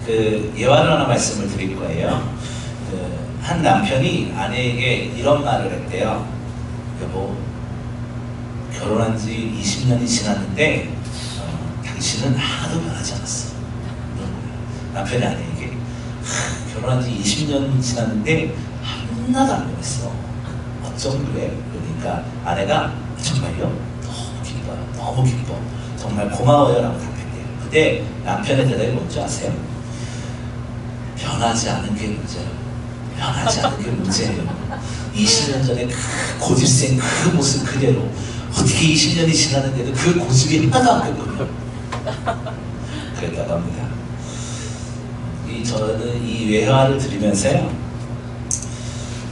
예화를 하나 말씀을 드릴 거예요. 한 남편이 아내에게 이런 말을 했대요. 여보, 결혼한 지 20년이 지났는데 당신은 하나도 변하지 않았어. 남편이 아내에게 결혼한 지 20년 지났는데 하나도 안 변했어. 어쩜 그래? 그러니까 아내가 정말요? 너무 기뻐요. 너무 기뻐. 정말 고마워요. 라고 답했대요. 그때 남편의 대답이 뭔지 아세요? 변하지 않은 게 문제예요. 변하지 않은 게 문제예요. 20년 전에 그 고집센 그 모습 그대로 어떻게 20년이 지났는데도 그 고집이 하나도 안 변거든요. 그랬다고 합니다. 저는 이 외화를 들으면서요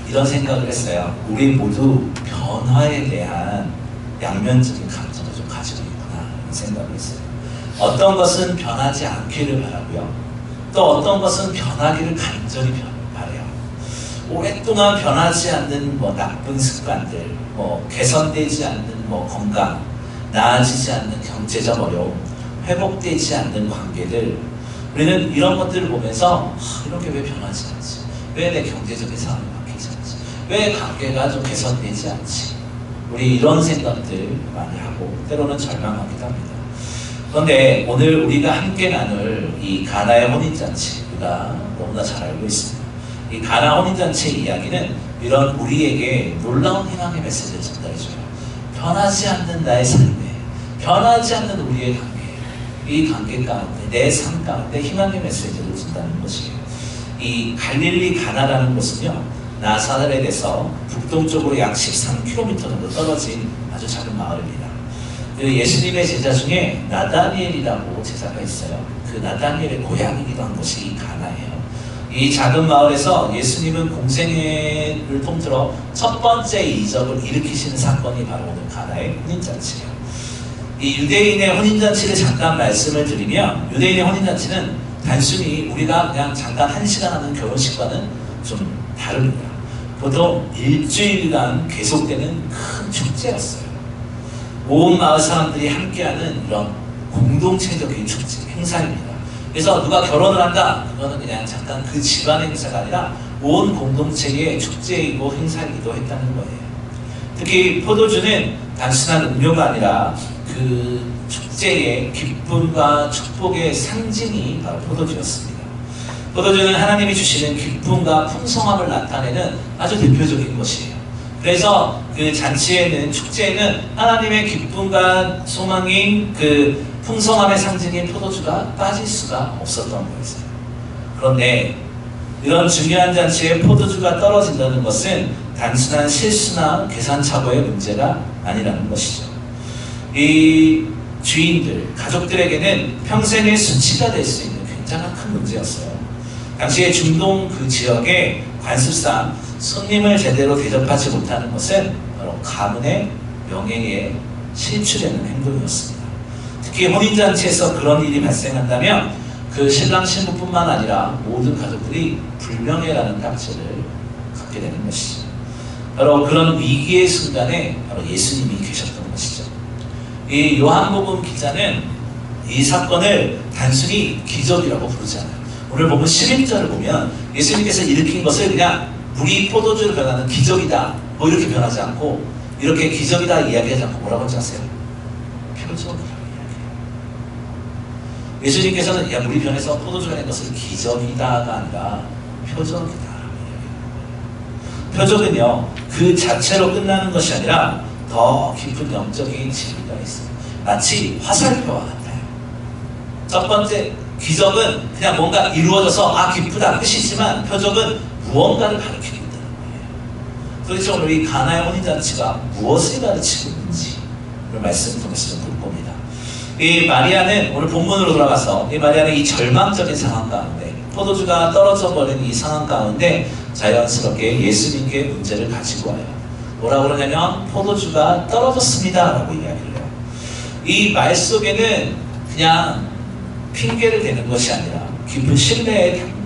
이런 생각을 했어요. 우리 모두 변화에 대한 양면적인 감정을 좀 가지고 있구나 이런 생각을 했어요. 어떤 것은 변하지 않기를 바라고요. 또 어떤 것은 변하기를 간절히 바라요. 오랫동안 변하지 않는 나쁜 습관들, 개선되지 않는 건강, 나아지지 않는 경제적 어려움, 회복되지 않는 관계들, 우리는 이런 것들을 보면서 이런 게 왜 변하지 않지? 왜 내 경제적인 상황이 바뀌지 않지? 왜 관계가 좀 개선되지 않지? 우리 이런 생각들 많이 하고 때로는 절망하기도 합니다. 그런데 오늘 우리가 함께 나눌 이 가나의 혼인잔치, 우리가 너무나 잘 알고 있습니다. 이 가나 혼인잔치의 이야기는 이런 우리에게 놀라운 희망의 메시지를 전달해줘요. 변하지 않는 나의 삶에, 변하지 않는 우리의 관계, 이 관계 가운데, 내 삶 가운데 희망의 메시지를 준다는 것이에요. 이 갈릴리 가나라는 곳은요, 나사렛에서 북동쪽으로 약 13km 정도 떨어진 아주 작은 마을입니다. 예수님의 제자 중에 나다니엘이라고 제자가 있어요. 그 나다니엘의 고향이기도 한 곳이 이 가나예요. 이 작은 마을에서 예수님은 공생애를 통틀어 첫 번째 이적을 일으키시는 사건이 바로 오늘 가나의 혼인잔치예요. 이 유대인의 혼인잔치를 잠깐 말씀을 드리면, 유대인의 혼인잔치는 단순히 우리가 그냥 잠깐 1시간 하는 결혼식과는 좀 다릅니다. 보통 일주일간 계속되는 큰 축제였어요. 온 마을 사람들이 함께하는 이런 공동체적인 축제, 행사입니다. 그래서 누가 결혼을 한다, 그거는 그냥 잠깐 그 집안의 행사가 아니라 온 공동체의 축제이고 행사이기도 했다는 거예요. 특히 포도주는 단순한 음료가 아니라 그 축제의 기쁨과 축복의 상징이 바로 포도주였습니다. 포도주는 하나님이 주시는 기쁨과 풍성함을 나타내는 아주 대표적인 것이에요. 그래서 그 잔치에는, 축제에는 하나님의 기쁨과 소망인 그 풍성함의 상징인 포도주가 빠질 수가 없었던 거였어요. 그런데 이런 중요한 잔치에 포도주가 떨어진다는 것은 단순한 실수나 계산착오의 문제가 아니라는 것이죠. 이 주인들, 가족들에게는 평생의 수치가 될 수 있는 굉장한 큰 문제였어요. 당시에 중동 그 지역의 관습상 손님을 제대로 대접하지 못하는 것은 바로 가문의 명예에 실추되는 행동이었습니다. 특히 혼인잔치에서 그런 일이 발생한다면 그 신랑 신부뿐만 아니라 모든 가족들이 불명예라는 딱지를 갖게 되는 것이죠. 바로 그런 위기의 순간에 바로 예수님이 계셨던 것이죠. 이 요한복음 기자는 이 사건을 단순히 기적이라고 부르지 않아요. 오늘 보면 11절을 보면 예수님께서 일으킨 것을 그냥 물이 포도주로 변하는 기적이다, 이렇게 변하지 않고, 이렇게 기적이다 이야기하지 않고 뭐라고 하지 아세요? 표적이라고 이야기해요. 예수님께서는 야, 물이 변해서 포도주가 된 것은 기적이다가 아니라 표적이다라고 이야기해요. 표적은요, 그 자체로 끝나는 것이 아니라 더 깊은 영적인 진리가 있어요. 마치 화살표와 같아요. 첫 번째 기적은 그냥 뭔가 이루어져서 기쁘다 끝이지만, 표적은 무언가를 가르치고 있다는 거예요. 그래서 오늘 이 가나의 혼인잔치가 무엇을 가르치고 있는지 오늘 말씀을 통해서 좀 볼 겁니다. 이 마리아는, 오늘 본문으로 돌아가서, 이 마리아는 이 절망적인 상황 가운데, 포도주가 떨어져 버린 이 상황 가운데 자연스럽게 예수님께 문제를 가지고 와요. 뭐라고 그러냐면 포도주가 떨어졌습니다 라고 이야기를 해요. 이 말 속에는 그냥 핑계를 대는 것이 아니라 깊은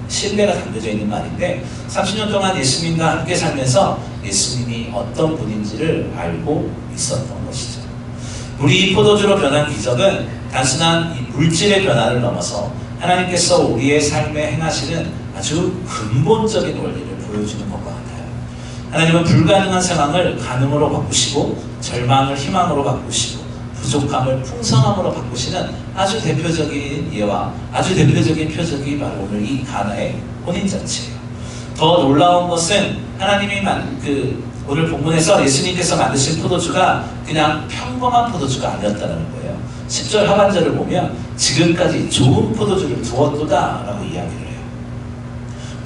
신뢰가 담겨져 있는 말인데, 30년 동안 예수님과 함께 살면서 예수님이 어떤 분인지를 알고 있었던 것이죠. 물이 포도주로 변한 기적은 단순한 이 물질의 변화를 넘어서 하나님께서 우리의 삶에 행하시는 아주 근본적인 원리를 보여주는 것과 같아요. 하나님은 불가능한 상황을 가능으로 바꾸시고 절망을 희망으로 바꾸시고 부족함을 풍성함으로 바꾸시는 아주 대표적인 예와 아주 대표적인 표적이 바로 오늘 이 가나의 혼인잔치예요. 더 놀라운 것은 하나님이 오늘 본문에서 예수님께서 만드신 포도주가 그냥 평범한 포도주가 아니었다는 거예요. 10절 하반절을 보면 지금까지 좋은 포도주를 두었도다 라고 이야기를 해요.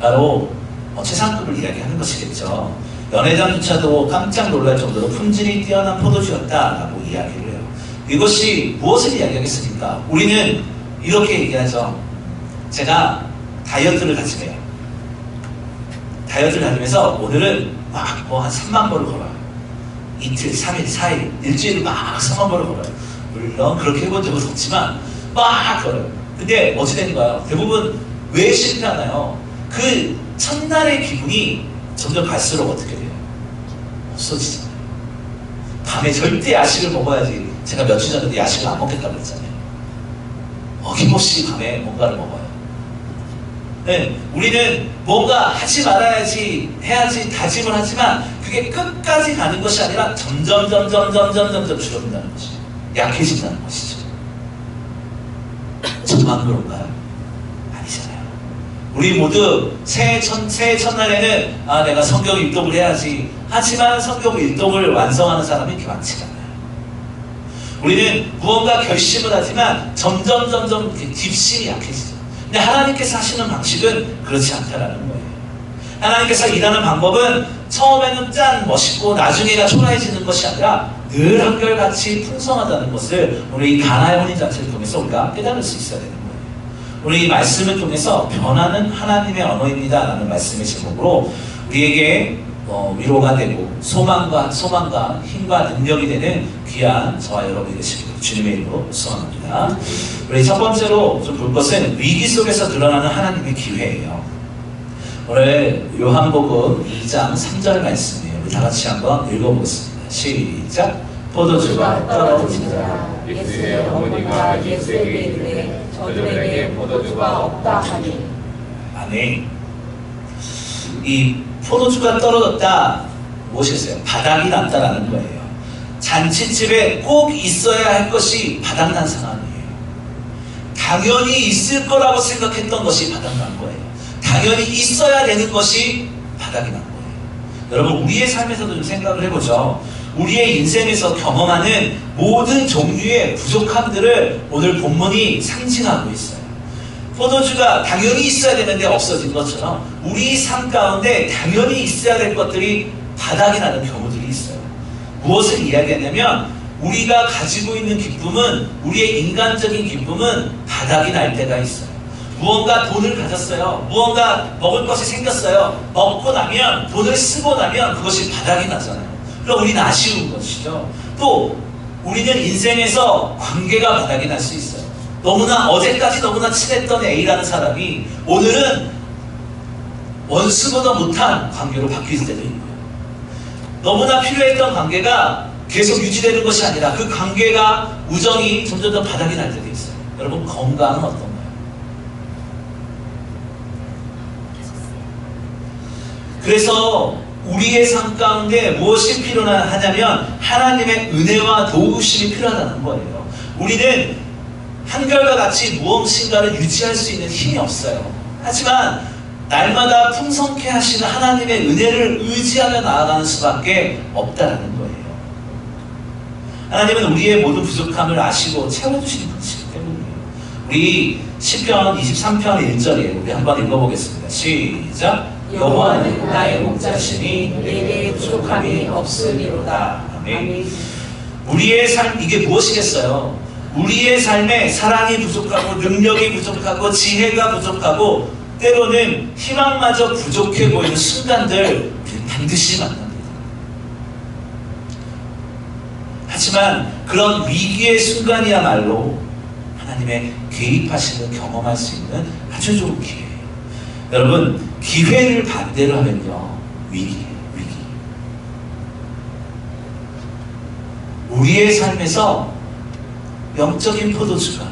바로 최상급을 이야기하는 것이겠죠. 연회장조차도 깜짝 놀랄 정도로 품질이 뛰어난 포도주였다 라고 이야기를 해요. 이것이 무엇을 이야기하겠습니까? 우리는 이렇게 얘기하죠. 제가 다이어트를 다짐해요. 다이어트를 다니면서 오늘은 막 한 3만 보를 걸어요. 이틀, 3일, 4일, 일주일을 막 3만 보를 걸어요. 물론 그렇게 해본 적은 없지만 막 걸어요. 근데 어찌 되는가요? 대부분 왜 실패하나요? 그 첫날의 기분이 점점 갈수록 어떻게 돼요? 없어지잖아요. 밤에 절대 야식을 먹어야지. 제가 며칠 전에도 야식을 안 먹겠다고 했잖아요. 어김없이 밤에 뭔가를 먹어요. 네, 우리는 뭔가 하지 말아야지, 해야지 다짐을 하지만 그게 끝까지 가는 것이 아니라 점점 줄어든다는 것이 약해진다는 것이죠. 저만 그런가요? 아니잖아요. 우리 모두 새해 첫날에는 내가 성경 일독을 해야지 하지만 성경 일독을 완성하는 사람이 이렇게 많지가 않아요. 우리는 무언가 결심을 하지만 점점 뒷심이 약해지죠. 근데 하나님께서 하시는 방식은 그렇지 않다라는 거예요. 하나님께서 일하는 방법은 처음에는 짠 멋있고 나중에가 초라해지는 것이 아니라 늘 한결같이 풍성하다는 것을 오늘 이 가나의 혼인잔치를 통해서 우리가 깨달을 수 있어야 되는 거예요. 오늘 이 말씀을 통해서 변화는 하나님의 언어입니다 라는 말씀의 제목으로 우리에게 위로가 되고 소망과 힘과 능력이 되는 귀한 저와 여러분이 되시기를 주님의 이름으로 소원합니다. 우리 첫 번째로 좀 볼 것은 위기 속에서 드러나는 하나님의 기회예요. 오늘 요한복음 2장 3절 말씀이에요. 우리 다 같이 한번 읽어보겠습니다. 시작. 포도주가 떨어지니라. 예수의 어머니가 예수에게 이르되 저들에게 포도주가 없다 하니. 아멘. 이 포도주가 떨어졌다 무엇이겠어요? 바닥이 났다라는 거예요. 잔치집에 꼭 있어야 할 것이 바닥난 상황이에요. 당연히 있을 거라고 생각했던 것이 바닥난 거예요. 당연히 있어야 되는 것이 바닥이 난 거예요. 여러분 우리의 삶에서도 좀 생각을 해보죠. 우리의 인생에서 경험하는 모든 종류의 부족함들을 오늘 본문이 상징하고 있어요. 포도주가 당연히 있어야 되는데 없어진 것처럼 우리 삶 가운데 당연히 있어야 될 것들이 바닥이 나는 경우들이 있어요. 무엇을 이야기하냐면 우리가 가지고 있는 기쁨은 우리의 인간적인 기쁨은 바닥이 날 때가 있어요. 무언가 돈을 가졌어요. 무언가 먹을 것이 생겼어요. 먹고 나면 돈을 쓰고 나면 그것이 바닥이 나잖아요. 그럼 우리는 아쉬운 것이죠. 또 우리는 인생에서 관계가 바닥이 날 수 있어요. 어제까지 너무나 친했던 A라는 사람이 오늘은 원수보다 못한 관계로 바뀔 때도 있고요. 너무나 필요했던 관계가 계속 유지되는 것이 아니라 그 관계가 우정이 점점 더 바닥이 날 때도 있어요. 여러분 건강은 어떤가요? 그래서 우리의 삶 가운데 무엇이 필요하냐면 하나님의 은혜와 도우심이 필요하다는 거예요. 우리는 한결과 같이 무엇인가를 유지할 수 있는 힘이 없어요. 하지만 날마다 풍성케 하시는 하나님의 은혜를 의지하며 나아가는 수밖에 없다는 거예요. 하나님은 우리의 모든 부족함을 아시고 채워주시는 분이시기 때문이에요. 우리 시편 23편 1절에 우리 한번 읽어보겠습니다. 시작. 여호와는 나의 목자시니 내게 부족함이 없으리로다. 아멘. 우리의 삶, 이게 무엇이겠어요? 우리의 삶에 사랑이 부족하고 능력이 부족하고 지혜가 부족하고 때로는 희망마저 부족해 보이는 순간들 반드시 만납니다. 하지만 그런 위기의 순간이야말로 하나님의 개입하시는 경험할 수 있는 아주 좋은 기회예요. 여러분 기회를 반대로 하면요 위기예요. 위기. 우리의 삶에서 영적인 포도주가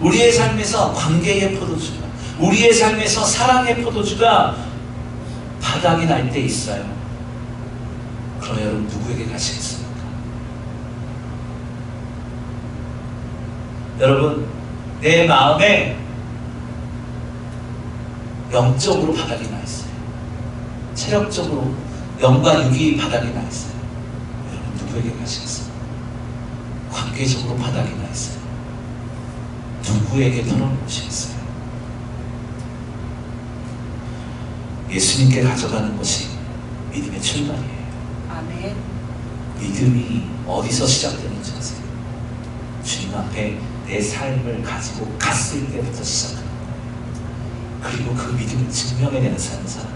우리의 삶에서 관계의 포도주가, 우리의 삶에서 사랑의 포도주가 바닥이 날 때 있어요. 그럼 여러분 누구에게 가시겠습니까? 여러분, 내 마음에 영적으로 바닥이 나 있어요. 체력적으로 영과 육이 바닥이 나 있어요. 여러분 누구에게 가시겠어요? 관계적으로 바닥이 나 있어요. 누구에게 털어놓으시겠어요? 예수님께 가져가는 것이 믿음의 출발이에요. 아멘. 믿음이 어디서 시작되는지 아세요? 주님 앞에 내 삶을 가지고 갔을 때부터 시작합니다. 그리고 그 믿음을 증명해내는 사는 사람.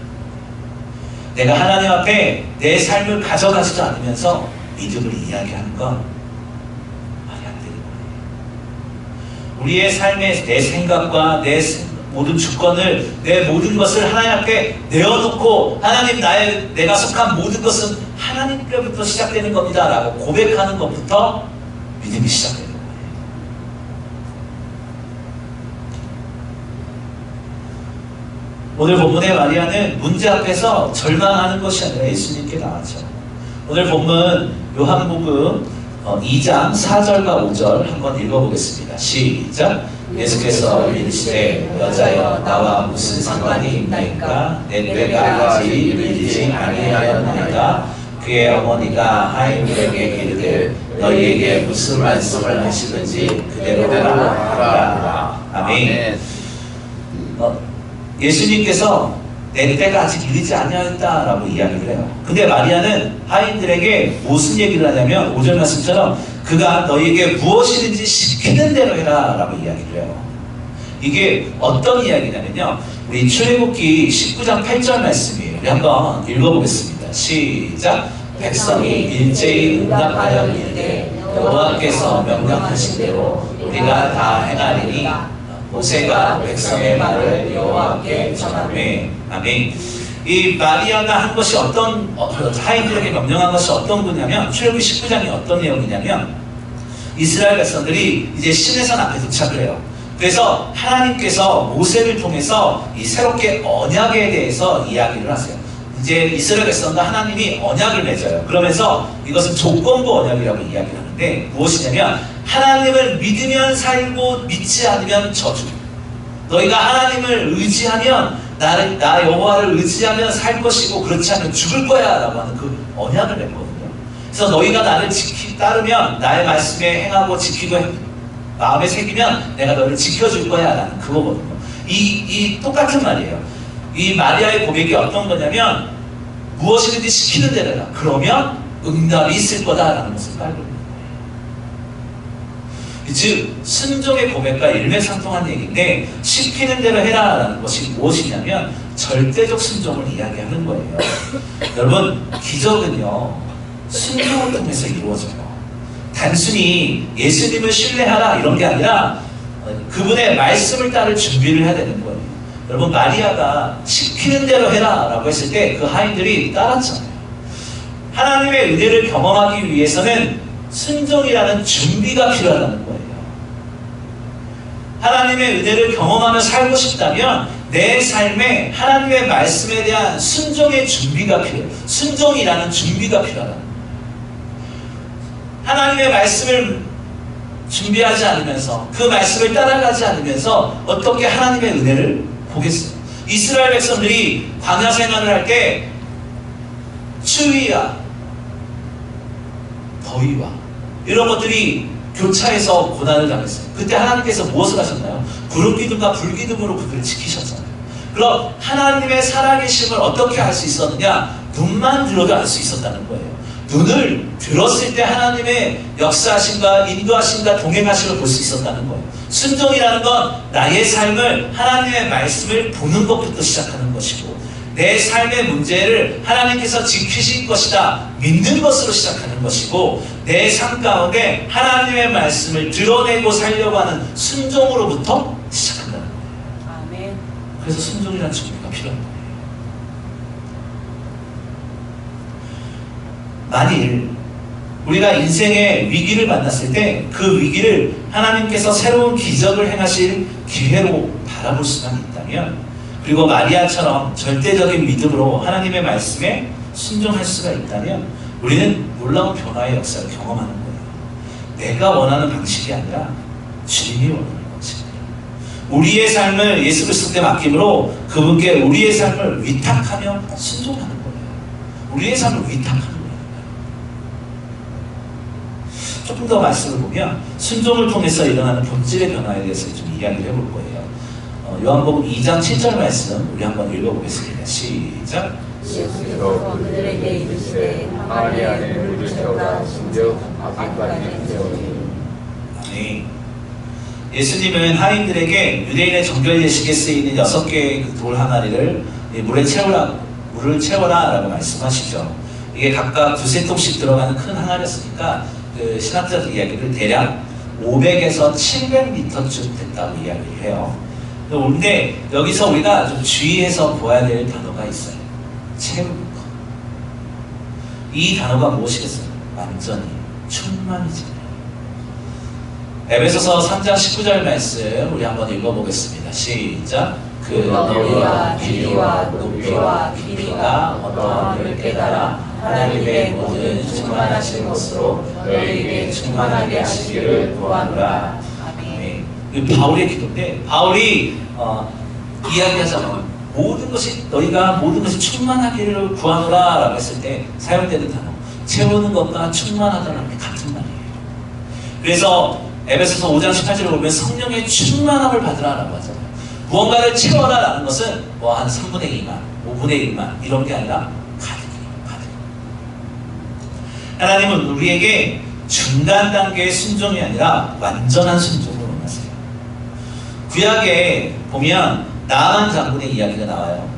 내가 하나님 앞에 내 삶을 가져가지도 않으면서 믿음을 이야기하는 건 말이 안 되는 거예요. 우리의 삶에 내 생각과 내 모든 주권을, 내 모든 것을 하나님 앞에 내어놓고 하나님, 내가 속한 모든 것은 하나님께부터 시작되는 겁니다 라고 고백하는 것부터 믿음이 시작되는 거예요. 오늘 본문의 마리아는 문제 앞에서 절망하는 것이 아니라 예수님께 나왔죠. 오늘 본문 요한복음 2장 4절과 5절 한번 읽어보겠습니다. 시작. 예수께서 이르시되 여자여 나와 무슨 상관이 있나이까? 내 때가 아직 이르지 아니하였나이까? 그의 어머니가 하인들에게 이르되 너희에게 무슨 말씀을 하시든지 그대로 하라. 아멘. 예수님께서 내 때가 아직 이르지 아니하였다라고 이야기를 해요. 근데 마리아는 하인들에게 무슨 얘기를 하냐면 5절 말씀처럼 그가 너희에게 무엇이든지 시키는 대로 해라 라고 이야기를 해요. 이게 어떤 이야기냐면요, 우리 출애굽기 19장 8절 말씀이에요. 우리 한번 읽어보겠습니다. 시작. 백성이 일제히 응답하여 이르되 여호와께서 명령하신 대로 우리가 다 행하리니 모세가 백성의 말을 여호와께 전하매. 아멘. 이 마리아가 한 것이 하인들에게 명령한 것이 어떤 거냐면, 출애굽기 19장이 어떤 내용이냐면, 이스라엘 백성들이 이제 시내산 앞에 도착을 해요. 그래서 하나님께서 모세를 통해서 이 새롭게 언약에 대해서 이야기를 하세요. 이제 이스라엘 백성과 하나님이 언약을 맺어요. 그러면서 이것은 조건부 언약이라고 이야기를 하는데, 무엇이냐면 하나님을 믿으면 살고 믿지 않으면 저주. 너희가 하나님을 의지하면 나 여호와를 의지하면 살 것이고 그렇지 않으면 죽을 거야 라고 하는 그 언약을 맺거든요. 그래서 너희가 나를 따르면 나의 말씀에 행하고 지키고 마음에 새기면 내가 너를 지켜줄 거야 라는 그거거든요. 이 똑같은 말이에요. 이 마리아의 고백이 어떤 거냐면 무엇이든지 시키는 대로 해라. 그러면 응답이 있을 거다 라는 것을 깔고 있는 거예요. 즉 순종의 고백과 일맥상통한 얘기인데, 시키는 대로 해라 라는 것이 무엇이냐면 절대적 순종을 이야기하는 거예요. 여러분, 기적은요 순종을 통해서 이루어져요. 단순히 예수님을 신뢰하라 이런 게 아니라 그분의 말씀을 따를 준비를 해야 되는 거예요. 여러분, 마리아가 시키는 대로 해라 라고 했을 때 그 하인들이 따랐잖아요. 하나님의 은혜를 경험하기 위해서는 순종이라는 준비가 필요하다는 거예요. 하나님의 은혜를 경험하며 살고 싶다면 내 삶에 하나님의 말씀에 대한 순종의 준비가 필요해요. 순종이라는 준비가 필요하다는 거예요. 하나님의 말씀을 준비하지 않으면서 그 말씀을 따라가지 않으면서 어떻게 하나님의 은혜를 보겠어요? 이스라엘 백성들이 광야 생활을 할 때 추위와 더위와 이런 것들이 교차해서 고난을 당했어요. 그때 하나님께서 무엇을 하셨나요? 구름기둥과 불기둥으로 그들을 지키셨잖아요. 그럼 하나님의 살아계심을 어떻게 알 수 있었느냐? 눈만 들어도 알 수 있었다는 거예요. 눈을 들었을 때 하나님의 역사하심과 인도하심과 동행하심을 볼 수 있었다는 거예요. 순종이라는 건 나의 삶을 하나님의 말씀을 보는 것부터 시작하는 것이고, 내 삶의 문제를 하나님께서 지키실 것이다 믿는 것으로 시작하는 것이고, 내 삶 가운데 하나님의 말씀을 드러내고 살려고 하는 순종으로부터 시작한다는 거예요. 아멘. 그래서 순종이라는 준비가 필요한 거예요. 만일 우리가 인생의 위기를 만났을 때 그 위기를 하나님께서 새로운 기적을 행하실 기회로 바라볼 수만 있다면, 그리고 마리아처럼 절대적인 믿음으로 하나님의 말씀에 순종할 수가 있다면 우리는 놀라운 변화의 역사를 경험하는 거예요. 내가 원하는 방식이 아니라 주님이 원하는 방식이에요. 우리의 삶을 예수 그리스도께 맡김으로 그분께 우리의 삶을 위탁하며 순종하는 거예요. 우리의 삶을 위탁하는 거예요. 조금 더 말씀을 보면 순종을 통해서 일어나는 본질의 변화에 대해서 좀 이야기를 해볼 거예요. 요한복음 2장 7절 말씀 우리 한번 읽어보겠습니다. 시작. 예수께서 그들에게 이르시되 항아리 안에 물을 채우라 심지어 앞에까지 채우니. 아멘. 예수님은 하인들에게 유대인의 정결 예식에 쓰이는 6개의 그 돌 항아리를 물을 채워라 라고 말씀하시죠. 이게 각각 두세 통씩 들어가는 큰 항아리였으니까 그 신학자들 이야기를 대략 500에서 700리터쯤 됐다고 이야기를 해요. 그런데 여기서 우리가 좀 주의해서 보아야 될 단어가 있어요. 채우는 것. 이 단어가 무엇이겠어요? 완전히 충만이지. 에베소서 3장 19절 말씀 우리 한번 읽어보겠습니다. 시작. 그 너희와 길이와 높이와 깊이가 어떠함을 깨달아 하나님의 모든 충만하신 것으로 너희에게 충만하게 하시기를 구하노라. 아멘. 이 바울의 기도인데 바울이 이야기하자면 모든 것이 너희가 모든 것이 충만하기를 구하노라 라고 했을 때 사용되는 단어 채우는 것과 충만하다는 게 같은 말이에요. 그래서 에베소서 5장 18절을 보면 성령의 충만함을 받으라 라고 하잖아요. 무언가를 채워라 라는 것은 뭐 한 3분의 2만 5분의 1만 이런 게 아니라 가득이에요. 가득. 하나님은 우리에게 중간 단계의 순종이 아니라 완전한 순종을 원하세요. 구약에 보면 나만 장군의 이야기가 나와요.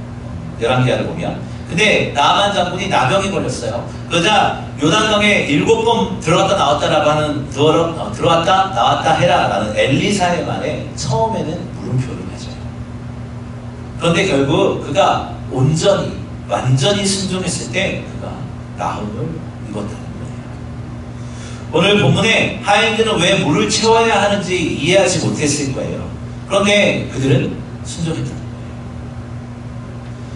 열왕기하를 보면. 근데 나만 장군이 나병이 걸렸어요. 그러자 요단강에 7번 들어갔다 나왔다라고 하는 들어왔다 나왔다 해라 라는 엘리사의 말에 처음에는 물음표를 해줘요. 그런데 결국 그가 온전히 완전히 순종했을 때 그가 나음을 입었다는 거예요. 오늘 본문에 하인들은 왜 물을 채워야 하는지 이해하지 못했을 거예요. 그런데 그들은 순종했다는 거예요.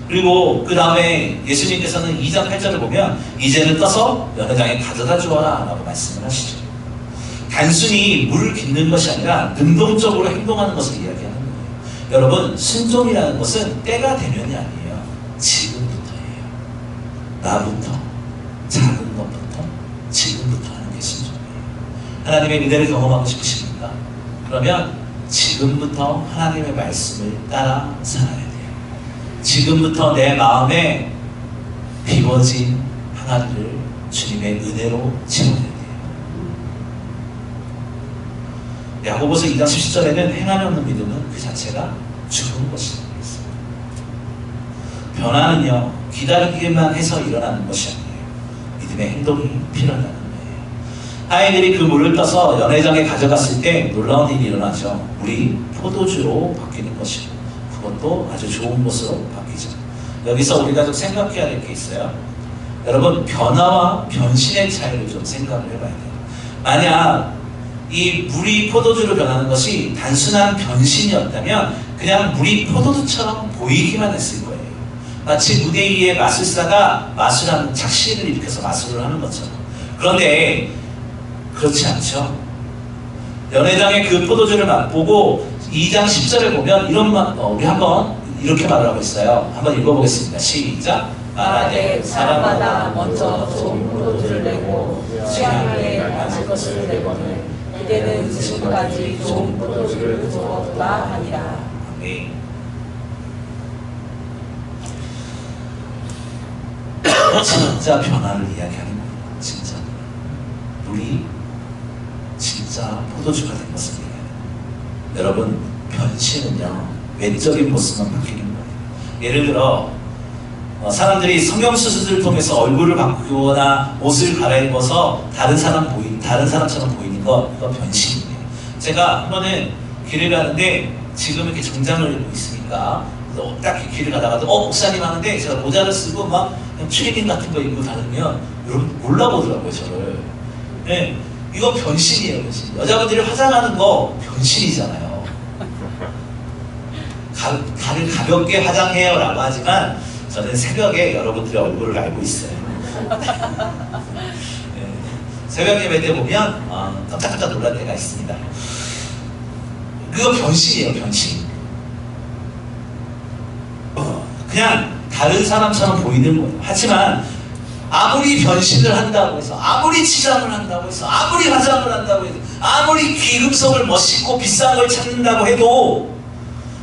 그리고 그 다음에 예수님께서는 2장 8절을 보면 이제는 떠서 연회장에 가져다 주어라 라고 말씀을 하시죠. 단순히 물을 깃는 것이 아니라 능동적으로 행동하는 것을 이야기하는 거예요. 여러분, 순종이라는 것은 때가 되면이 아니에요. 지금부터예요. 나부터, 작은 것부터 지금부터 하는 게 순종이에요. 하나님의 은혜를 경험하고 싶으십니까? 그러면 지금부터 하나님의 말씀을 따라 살아야 돼요. 지금부터 내 마음에 비워진 항아리를 주님의 은혜로 채워야 돼요. 야고보서 2장 17절에는 행함이 없는 믿음은 그 자체가 죽은 것이라고 했습니다. 변화는요, 기다리기만 해서 일어나는 것이 아니에요. 믿음의 행동이 필요하다는 거예요. 하인들이 그 물을 떠서 연회장에 가져갔을 때 놀라운 일이 일어나죠. 물이 포도주로 바뀌는 것이고 그것도 아주 좋은 것으로 바뀌죠. 여기서 우리가 좀 생각해야 될 게 있어요. 여러분, 변화와 변신의 차이를 좀 생각을 해봐야 돼요. 만약 이 물이 포도주로 변하는 것이 단순한 변신이었다면 그냥 물이 포도주처럼 보이기만 했을 거예요. 마치 무대 위에 마술사가 마술하는 착시를 일으켜서 마술을 하는 것처럼. 그런데 그렇지 않죠. 연회장의 그 포도주를 맛보고 2장 10절에 보면 이런 우리 한번 이렇게 말을 하고 있어요. 한번 읽어보겠습니다. 시작. 말하되 사람마다 먼저 좋은 포도주를 내고 취향에 맞을 것을 내거늘 이제는 지금까지 좋은 포도주를 두었다 하니라. 네. 진짜 변화를 이야기하는 겁니다. 진짜 물이 진짜 포도주가 된 것을 얘기해요. 여러분, 변신은요 외적인 모습만 바뀌는 거예요. 예를 들어 사람들이 성형수술을 통해서 얼굴을 바꾸거나 옷을 갈아입어서 다른 사람처럼 보이는 거, 이거 변신이에요. 제가 한 번은 길을 가는데 지금 이렇게 정장을 입고 있으니까 딱 길을 가다가도 목사님 하는데 제가 모자를 쓰고 막 그냥 트레이닝 같은 거 입고 다니면 여러분 몰라보더라고요, 저를. 네, 이거 변신이에요, 변신. 여자분들이 화장하는 거 변신이잖아요. 다들 가볍게 화장해요 라고 하지만 저는 새벽에 여러분들의 얼굴을 알고 있어요. 네, 새벽 예배 때 보면 깜짝깜짝 놀랄 때가 있습니다. 그거 변신이에요, 변신. 그냥 다른 사람처럼 보이는 거예요. 하지만 아무리 변신을 한다고 해서, 아무리 치장을 한다고 해서, 아무리 화장을 한다고 해서, 아무리 귀금속을 멋있고 비싼 걸 찾는다고 해도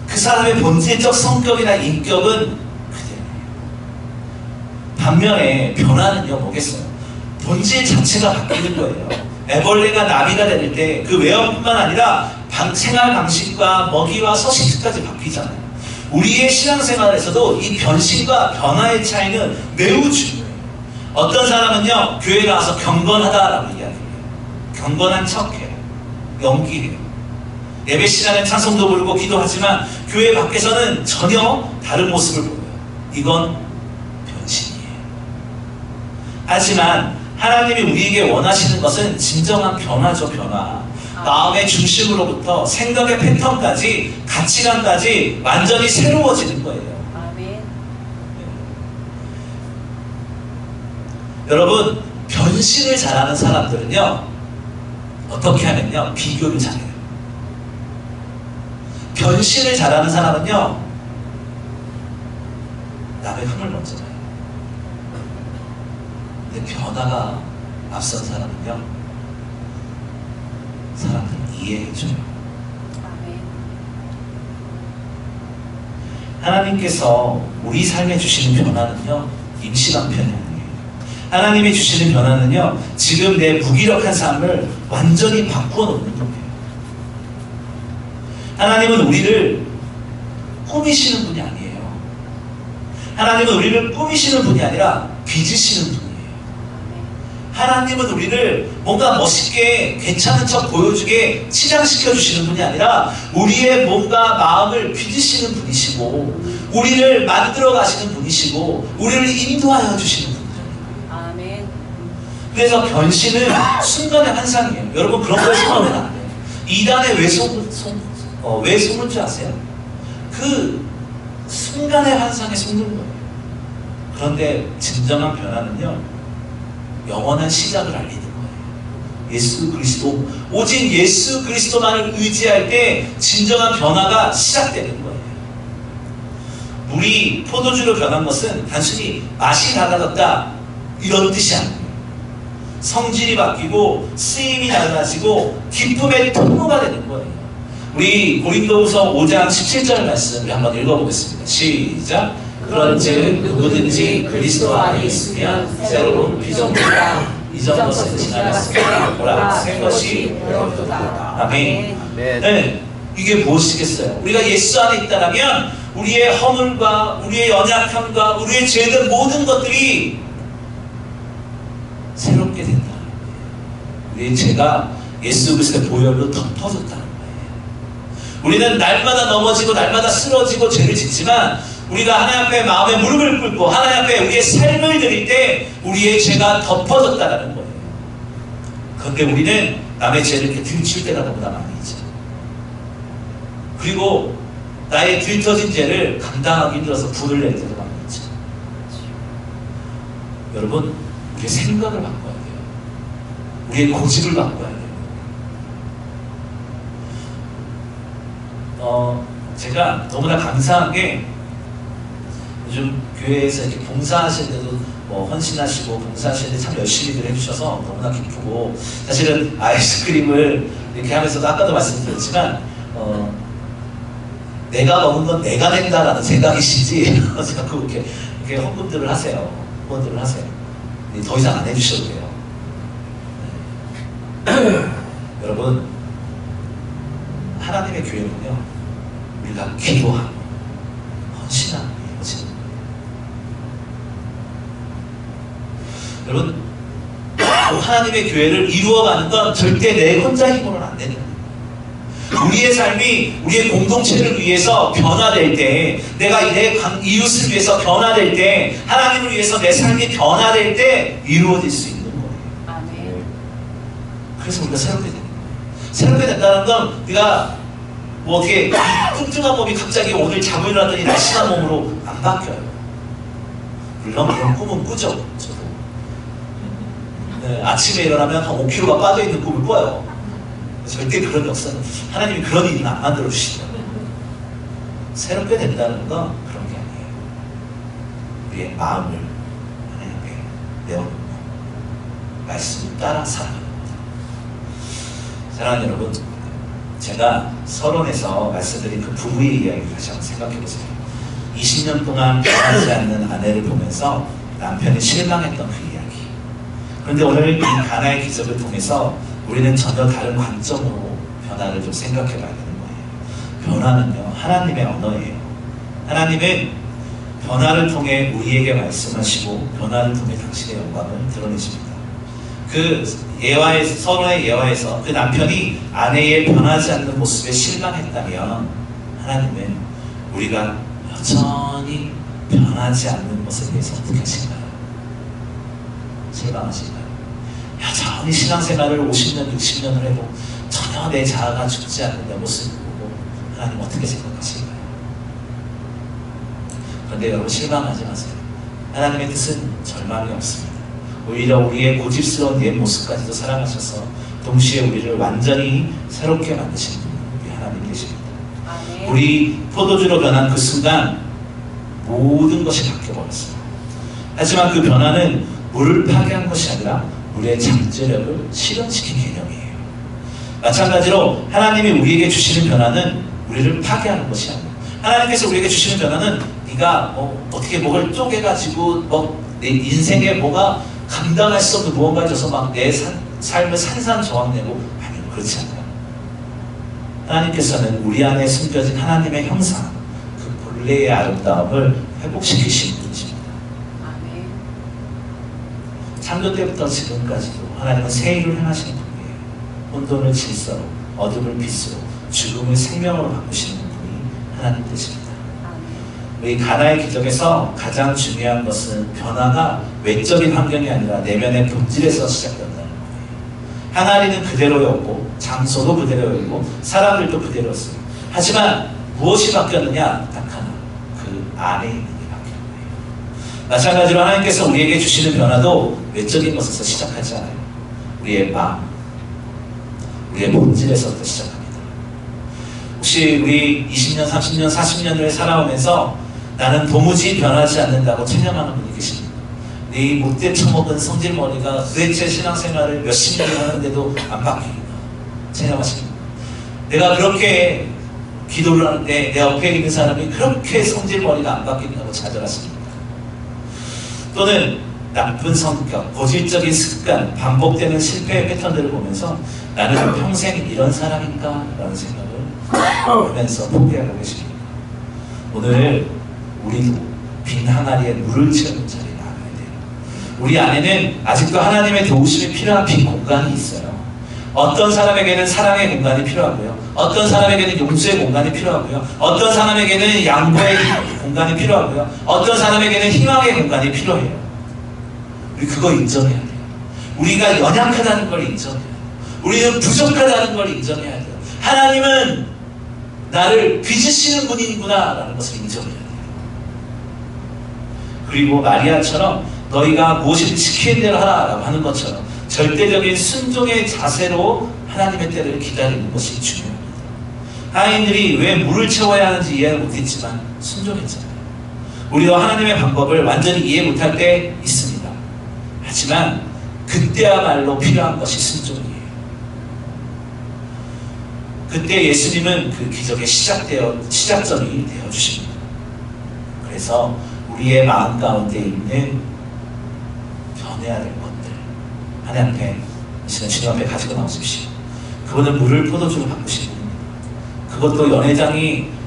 그 사람의 본질적 성격이나 인격은 그대로예요. 반면에 변화는요, 뭐겠어요? 본질 자체가 바뀌는 거예요. 애벌레가 나비가 될 때 그 외형뿐만 아니라 생활 방식과 먹이와 서식지까지 바뀌잖아요. 우리의 신앙생활에서도 이 변신과 변화의 차이는 매우 중요해요. 어떤 사람은요, 교회 가서 경건하다라고 이야기해요. 경건한 척해요. 연기해요. 예배 시간에 찬송도 부르고 기도하지만 교회 밖에서는 전혀 다른 모습을 보여요. 이건 변신이에요. 하지만 하나님이 우리에게 원하시는 것은 진정한 변화죠, 변화. 마음의 중심으로부터 생각의 패턴까지, 가치관까지 완전히 새로워지는 거예요. 아멘. 여러분, 변신을 잘하는 사람들은요, 어떻게 하면요, 비교를 잘해요. 변신을 잘하는 사람은요, 남의 흠을 먼저 봐요. 근데 변화가 앞선 사람은요, 사람들을 이해해줘요. 아멘. 하나님께서 우리 삶에 주시는 변화는요, 임시간 편이 아니에요. 하나님이 주시는 변화는요, 지금 내 무기력한 삶을 완전히 바꾸어 놓는 거예요. 하나님은 우리를 꾸미시는 분이 아니에요. 하나님은 우리를 꾸미시는 분이 아니라 빚으시는 분이에요. 하나님은 우리를 뭔가 멋있게 괜찮은 척 보여주게 치장시켜 주시는 분이 아니라 우리의 몸과 마음을 빚으시는 분이시고, 우리를 만들어 가시는 분이시고, 우리를 인도하여 주시는 분이에요. 아멘. 그래서 변신은 순간의 환상이에요. 여러분, 그런 거에 속으면 안 돼요. 이단에 왜 속는 줄 아세요? 그 순간의 환상에 속는 거예요. 그런데 진정한 변화는요, 영원한 시작을 알리는 거예요. 예수 그리스도, 오직 예수 그리스도만을 의지할 때 진정한 변화가 시작되는 거예요. 물이 포도주로 변한 것은 단순히 맛이 달라졌다 이런 뜻이 아니에요. 성질이 바뀌고 쓰임이 달라지고 기쁨의 통로가 되는 거예요. 우리 고린도후서 5장 17절 말씀 우리 한번 읽어보겠습니다. 시작. 그런즉 누구든지 그리스도 안에 있으면 새로운 피조물이라, 이전 것은 지나갔으나 보라 새 것이 되었도다. 아멘. 네, 이게 무엇이겠어요? 우리가 예수 안에 있다면 우리의 허물과 우리의 연약함과 우리의 죄든 모든 것들이 새롭게 된다는 거예요. 우리의 죄가 예수 그리스도의 보혈로 덮어졌다는 거예요. 우리는 날마다 넘어지고 날마다 쓰러지고 죄를 짓지만 우리가 하나님 앞에 마음의 무릎을 꿇고 하나님 앞에 우리의 삶을 드릴 때 우리의 죄가 덮어졌다는 거예요. 그런데 우리는 남의 죄를 이렇게 들칠 때가 너무나 많이 있죠. 그리고 나의 들터진 죄를 감당하기 힘들어서 불을 낼 때도 많이 있죠. 여러분, 우리의 생각을 바꿔야 돼요. 우리의 고집을 바꿔야 돼요. 제가 너무나 감사한 게 요즘 교회에서 이렇게 봉사하실 때도 뭐 헌신하시고 봉사하실 때 참 열심히들 해주셔서 너무나 기쁘고, 사실은 아이스크림을 이렇게 하면서도 아까도 말씀드렸지만 내가 먹은 건 내가 낸다라는 생각이시지 자꾸 이렇게 헌금들을 하세요. 후원들을 하세요. 더 이상 안 해주셔도 돼요. 네. 여러분, 하나님의 교회는요, 우리가 기도하고 헌신하는 거지. 여러분, 하나님의 교회를 이루어가는 건 절대 내 혼자 힘으로는 안 되는 거예요. 우리의 삶이 우리의 공동체를 위해서 변화될 때, 내가 내 이웃을 위해서 변화될 때, 하나님을 위해서 내 삶이 변화될 때 이루어질 수 있는 거예요. 아멘. 그래서 우리가 새롭게 되는 거예요. 새롭게 된다는 건 네가 뭐 어떻게 뚱뚱한 몸이 갑자기 오늘 잠을 일어났더니 날씬한 몸으로 안 바뀌어요. 물론 그런 꿈은 꾸죠. 저도 네, 아침에 일어나면 한 5kg가 빠져있는 꿈을 꿔요. 절대 그런 역사는 하나님이 그런 일은 안 만들어 주시더라고요. 새롭게 된다는 건 그런 게 아니에요. 우리의 마음을 하나님께 내어놓고 말씀을 따라 살아가는 겁니다. 사랑하는 여러분, 제가 서론에서 말씀드린 그 부부의 이야기를 다시 한번 생각해 보세요. 20년 동안 변하지 않는 아내를 보면서 남편이 실망했던 그 이야기. 그런데 오늘 이 가나의 기적을 통해서 우리는 전혀 다른 관점으로 변화를 좀 생각해 봐야 되는 거예요. 변화는요, 하나님의 언어예요. 하나님은 변화를 통해 우리에게 말씀하시고 변화를 통해 당신의 영광을 드러내십니다. 그 서로의 예화에서 그 남편이 아내의 변하지 않는 모습에 실망했다면 하나님은 우리가 여전히 변하지 않는 것에 대해서 어떻게 하실까요? 실망하실까요? 여전히 신앙생활을 50년, 60년을 해도 전혀 내 자아가 죽지 않는 내 모습을 보고 하나님 어떻게 생각하실까요? 그런데 여러분 실망하지 마세요. 하나님의 뜻은 절망이 없습니다. 오히려 우리의 고집스러운 옛 모습까지도 사랑하셔서 동시에 우리를 완전히 새롭게 만드시는 우리 하나님 되십니다. 우리 포도주로 변한 그 순간 모든 것이 바뀌어버렸어요. 하지만 그 변화는 물을 파괴한 것이 아니라 우리의 잠재력을 실현시킨 개념이에요. 마찬가지로 하나님이 우리에게 주시는 변화는 우리를 파괴하는 것이 아니에요. 하나님께서 우리에게 주시는 변화는 네가 어떻게 뭐를 쪼개가지고 내 인생에 뭐가 감당할 수 없는 무언가를 줘서 막 내 삶을 산산조각내고 아니요, 그렇지 않아요. 하나님께서는 우리 안에 숨겨진 하나님의 형상, 그 본래의 아름다움을 회복시키신 분이십니다. 창조 때부터 지금까지도 하나님은 새 일을 행하시는 분이에요. 혼돈을 질서로, 어둠을 빛으로, 죽음을 생명으로 바꾸시는 분이 하나님 되십니다. 우리 가나의 기적에서 가장 중요한 것은 변화가 외적인 환경이 아니라 내면의 본질에서 시작된다는 거예요. 항아리는 그대로였고 장소도 그대로였고 사람들도 그대로였어요. 하지만 무엇이 바뀌었느냐? 딱 하나, 그 안에 있는 게 바뀌는 거예요. 마찬가지로 하나님께서 우리에게 주시는 변화도 외적인 것에서 시작하지 않아요. 우리의 마음, 우리의 본질에서부터 시작합니다. 혹시 우리 20년, 30년, 40년을 살아오면서 나는 도무지 변하지 않는다고 체념하는 분이 계십니다. 네 못돼 처먹은 성질머리가 도대체 신앙생활을 몇십 년을 하는데도 안 바뀌니까 체념하십니다. 내가 그렇게 기도를 하는데 내 옆에 있는 사람이 그렇게 성질머리가 안 바뀌냐고 좌절하십니다. 또는 나쁜 성격, 고질적인 습관, 반복되는 실패의 패턴들을 보면서 나는 평생 이런 사람인가? 라는 생각을 하면서 포기하고 계십니다. 오늘 우리도 빈 항아리에 물을 채우는 자리에 나가야 돼요. 우리 안에는 아직도 하나님의 도우심이 필요한 빈 공간이 있어요. 어떤 사람에게는 사랑의 공간이 필요하고요. 어떤 사람에게는 용서의 공간이 필요하고요. 어떤 사람에게는 양보의 공간이 필요하고요. 어떤 사람에게는 희망의 공간이 필요해요. 우리 그거 인정해야 돼요. 우리가 연약하다는 걸 인정해야 돼요. 우리는 부족하다는 걸 인정해야 돼요. 하나님은 나를 빚으시는 분이구나 라는 것을 인정해야 돼요. 그리고 마리아처럼 너희가 무엇이든 지키는 대로 하라 라고 하는 것처럼 절대적인 순종의 자세로 하나님의 때를 기다리는 것이 중요합니다. 하인들이 왜 물을 채워야 하는지 이해를 못했지만 순종했잖아요. 우리도 하나님의 방법을 완전히 이해 못할 때 있습니다. 하지만 그때야말로 필요한 것이 순종이에요. 그때 예수님은 그 기적의 시작점이 되어주십니다. 그래서 우리의 마음 가운데 있는 변해야 될 것들 하나님께 이시는 주님 앞에 가지고 나오십시오. 그분은 물을 포도주로 바꾸신 분입니다. 그것도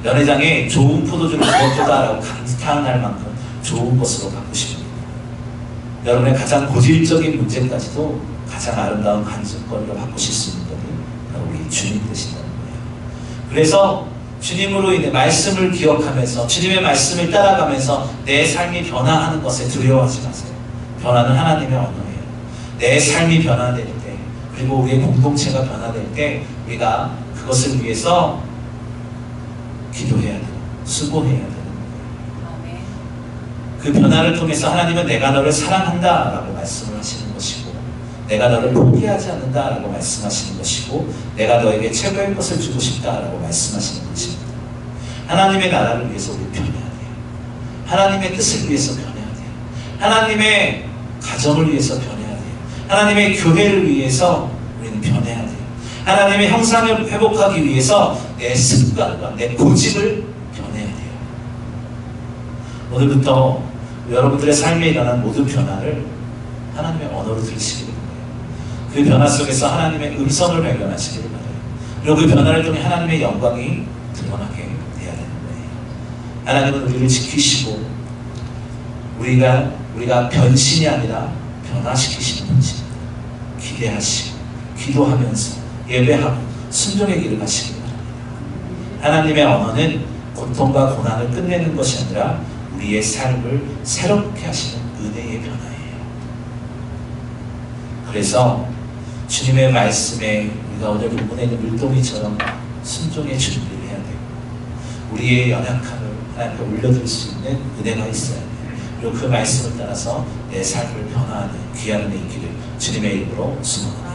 연회장에 좋은 포도주를 주었다라고 감탄할 만큼 좋은 것으로 바꾸신 분입니다. 여러분의 가장 고질적인 문제까지도 가장 아름다운 간증거리로 바꾸실 수 있는 분이 바로 우리 주님 되신다는 거예요. 그래서 주님으로 인해 말씀을 기억하면서 주님의 말씀을 따라가면서 내 삶이 변화하는 것에 두려워하지 마세요. 변화는 하나님의 언어예요. 내 삶이 변화될 때 그리고 우리의 공동체가 변화될 때 우리가 그것을 위해서 기도해야 되고 수고해야 되는 거예요. 그 변화를 통해서 하나님은 내가 너를 사랑한다 라고 말씀을 하시는 것이고, 내가 너를 포기하지 않는다 라고 말씀하시는 것이고, 내가 너에게 최고의 것을 주고 싶다 라고 말씀하시는 것입니다. 하나님의 나라를 위해서 우리 변해야 돼요. 하나님의 뜻을 위해서 변해야 돼요. 하나님의 가정을 위해서 변해야 돼요. 하나님의 교회를 위해서 우리는 변해야 돼요. 하나님의 형상을 회복하기 위해서 내 습관과 내 고집을 변해야 돼요. 오늘부터 여러분들의 삶에 일어난 모든 변화를 하나님의 언어로 들으시기를 바라요. 그 변화 속에서 하나님의 음성을 발견하시기를 바라요. 그리고 그 변화를 통해 하나님의 영광이 드러나게 돼야 되는 거예요. 하나님은 우리를 지키시고 우리가 변신이 아니라 변화시키시는 분이십니다. 기대하시고 기도하면서 예배하고 순종의 길을 가시기 바랍니다. 하나님의 언어는 고통과 고난을 끝내는 것이 아니라 우리의 삶을 새롭게 하시는 은혜의 변화예요. 그래서 주님의 말씀에 우리가 오늘 본문에 있는 물동이처럼 순종의 준비를 해야 되고, 우리의 연약함을 하나님께 올려드릴 수 있는 은혜가 있어야 돼요. 그리고 그 말씀을 따라서 내 삶을 변화하는 귀한 은혜 있기를 주님의 이름으로 축원합니다.